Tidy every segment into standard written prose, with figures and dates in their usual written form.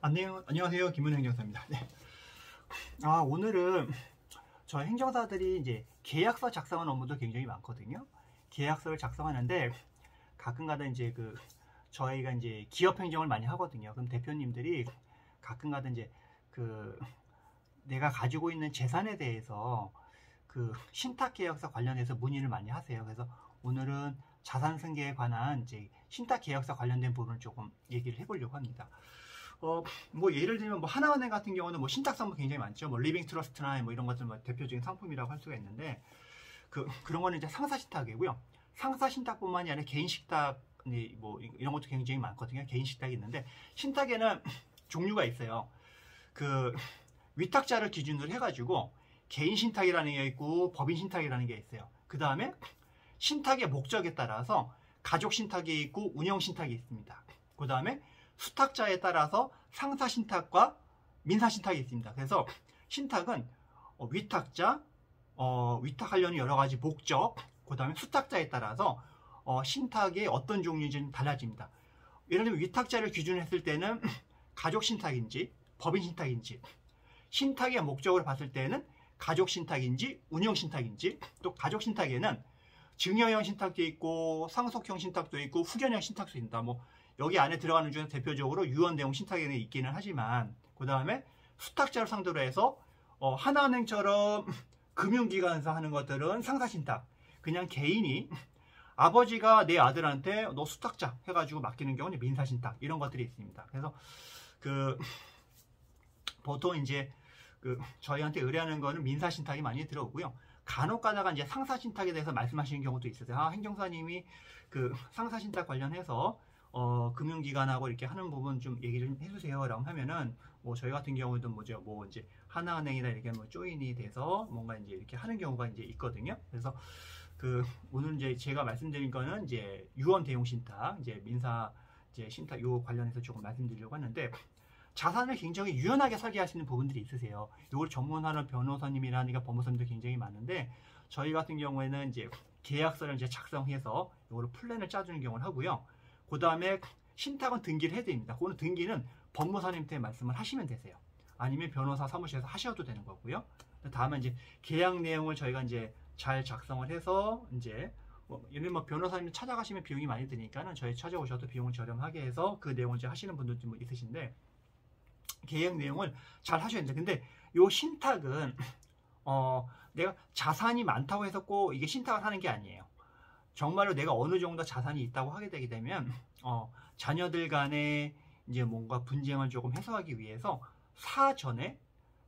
안녕하세요. 김은혜 행정사입니다. 네. 오늘은 저희 행정사들이 이제 계약서 작성하는 업무도 굉장히 많거든요. 계약서를 작성하는데 가끔가다 이제 저희가 이제 기업 행정을 많이 하거든요. 그럼 대표님들이 가끔가다 이제 내가 가지고 있는 재산에 대해서 신탁 계약서 관련해서 문의를 많이 하세요. 그래서 오늘은 자산 승계에 관한 이제 신탁 계약서 관련된 부분을 조금 얘기를 해보려고 합니다. 예를 들면 하나은행 같은 경우는 신탁 상품 굉장히 많죠. 리빙 트러스트나 이런 것들 대표적인 상품이라고 할 수가 있는데 그런 거는 이제 상사 신탁이고요. 상사 신탁뿐만이 아니라 개인 신탁 이런 것도 굉장히 많거든요. 개인 신탁이 있는데 신탁에는 종류가 있어요. 위탁자를 기준으로 해가지고 개인 신탁이라는 게 있고 법인 신탁이라는 게 있어요. 그 다음에 신탁의 목적에 따라서 가족 신탁이 있고 운영 신탁이 있습니다. 그 다음에 수탁자에 따라서 상사 신탁과 민사 신탁이 있습니다. 그래서 신탁은 위탁자, 위탁하려는 여러 가지 목적, 그 다음에 수탁자에 따라서 신탁의 어떤 종류인지 달라집니다. 예를 들면 위탁자를 기준으로 했을 때는 가족 신탁인지 법인 신탁인지, 신탁의 목적을 봤을 때는 가족 신탁인지 운영 신탁인지, 또 가족 신탁에는 증여형 신탁도 있고 상속형 신탁도 있고 후견형 신탁도 있습니다. 여기 안에 들어가는 중에 대표적으로 유언대용 신탁에는 있기는 하지만, 그 다음에 수탁자를 상대로 해서 하나은행처럼 금융기관에서 하는 것들은 상사신탁, 그냥 개인이 아버지가 내 아들한테 너 수탁자 해가지고 맡기는 경우는 민사신탁, 이런 것들이 있습니다. 그래서 보통 이제 저희한테 의뢰하는 거는 민사신탁이 많이 들어오고요. 간혹 가다가 이제 상사신탁에 대해서 말씀하시는 경우도 있으세요. 행정사님이 상사신탁 관련해서 금융기관하고 이렇게 하는 부분 좀 얘기를 좀 해주세요 라고 하면은 저희 같은 경우도 이제 하나은행이나 이렇게 조인이 돼서 뭔가 이제 이렇게 하는 경우가 이제 있거든요. 그래서 오늘 이제 제가 말씀드린 거는 이제 유언 대용 신탁, 이제 민사 이제 신탁 요 관련해서 조금 말씀드리려고 하는데, 자산을 굉장히 유연하게 설계하시는 부분들이 있으세요. 이걸 전문하는 변호사님이라니까 법무사님도 굉장히 많은데, 저희 같은 경우에는 이제 계약서를 이제 작성해서 이거를 플랜을 짜주는 경우를 하고요. 그 다음에 신탁은 등기를 해야 됩니다. 그거는 등기는 법무사님한테 말씀을 하시면 되세요. 아니면 변호사 사무실에서 하셔도 되는 거고요. 다음에 이제 계약 내용을 저희가 이제 잘 작성을 해서 이제 예를 들면 변호사님 찾아가시면 비용이 많이 드니까는 저희 찾아오셔도 비용을 저렴하게 해서 그 내용을 이제 하시는 분들도 있으신데, 계약 내용을 잘 하셔야 됩니다. 근데 요 신탁은 내가 자산이 많다고 해서 꼭 이게 신탁을 하는 게 아니에요. 정말로 내가 어느 정도 자산이 있다고 하게 되게 되면 자녀들 간에 이제 뭔가 분쟁을 조금 해소하기 위해서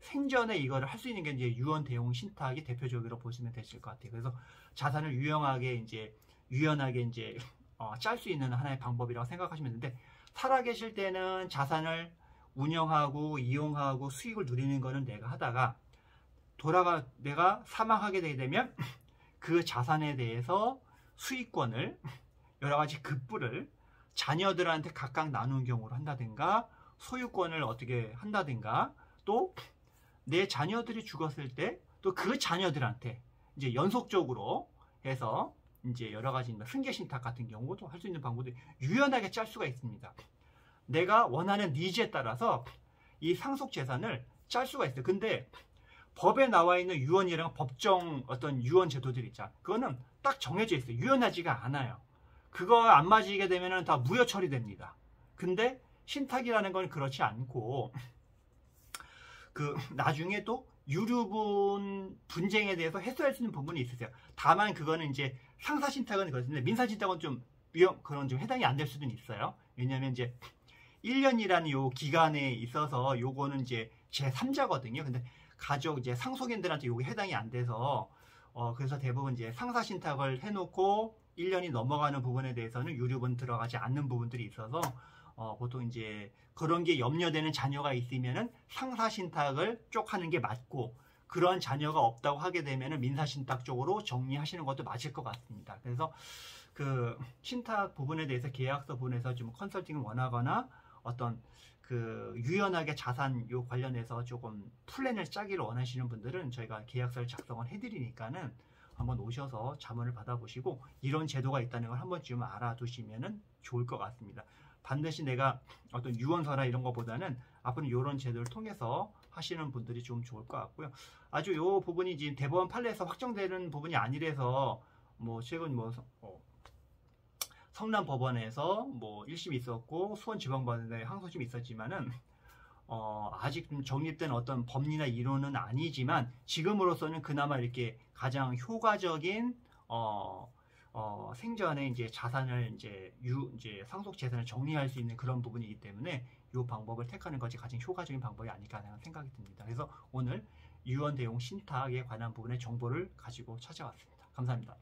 생전에 이거를 할 수 있는 게 이제 유언 대용 신탁이 대표적으로 보시면 되실 것 같아요. 그래서 자산을 유연하게 이제 짤 수 있는 하나의 방법이라고 생각하시면 되는데, 살아계실 때는 자산을 운영하고 이용하고 수익을 누리는 거는 내가 하다가 내가 사망하게 되게 되면 그 자산에 대해서 수익권을 여러 가지 급부를 자녀들한테 각각 나누는 경우로 한다든가, 소유권을 어떻게 한다든가, 또 내 자녀들이 죽었을 때 또 그 자녀들한테 이제 연속적으로 해서 이제 여러 가지 승계 신탁 같은 경우도 할 수 있는 방법도 유연하게 짤 수가 있습니다. 내가 원하는 니즈에 따라서 이 상속 재산을 짤 수가 있어요. 근데 법에 나와 있는 유언이랑 법정 어떤 유언 제도들 있잖아. 그거는 딱 정해져 있어요. 유연하지가 않아요. 그거 안 맞이게 되면은 다 무효 처리됩니다. 근데 신탁이라는 건 그렇지 않고 나중에 또 유류분 분쟁에 대해서 해소할 수 있는 부분이 있으세요. 다만 그거는 이제 상사 신탁은 그렇습니다. 민사 신탁은 좀 그런 좀 해당이 안 될 수도 있어요. 왜냐면 이제 1년이라는 요 기간에 있어서 요거는 이제 제3자거든요. 근데 가족 이제 상속인들한테 요게 해당이 안 돼서 그래서 대부분 이제 상사 신탁을 해놓고 1년이 넘어가는 부분에 대해서는 유류분 들어가지 않는 부분들이 있어서 보통 이제 그런 게 염려되는 자녀가 있으면은 상사 신탁을 쪽 하는 게 맞고, 그런 자녀가 없다고 하게 되면은 민사 신탁 쪽으로 정리하시는 것도 맞을 것 같습니다. 그래서 신탁 부분에 대해서 계약서 부분에서 좀 컨설팅을 원하거나 어떤 유연하게 자산 요 관련해서 조금 플랜을 짜기를 원하시는 분들은 저희가 계약서를 작성을 해드리니까는 한번 오셔서 자문을 받아보시고 이런 제도가 있다는 걸 한 번쯤 알아두시면 좋을 것 같습니다. 반드시 내가 어떤 유언서나 이런 것보다는 앞으로 이런 제도를 통해서 하시는 분들이 좀 좋을 것 같고요. 아주 요 부분이 지금 대법원 판례에서 확정되는 부분이 아니라서 뭐 최근 뭐 성남법원에서 뭐 1심 있었고 수원지방법원에 항소심이 있었지만은 아직 좀 정립된 어떤 법리나 이론은 아니지만 지금으로서는 그나마 이렇게 가장 효과적인 생전에 이제 자산을 이제 상속 재산을 정리할 수 있는 그런 부분이기 때문에 이 방법을 택하는 것이 가장 효과적인 방법이 아닐까 하는 생각이 듭니다. 그래서 오늘 유언 대용 신탁에 관한 부분의 정보를 가지고 찾아왔습니다. 감사합니다.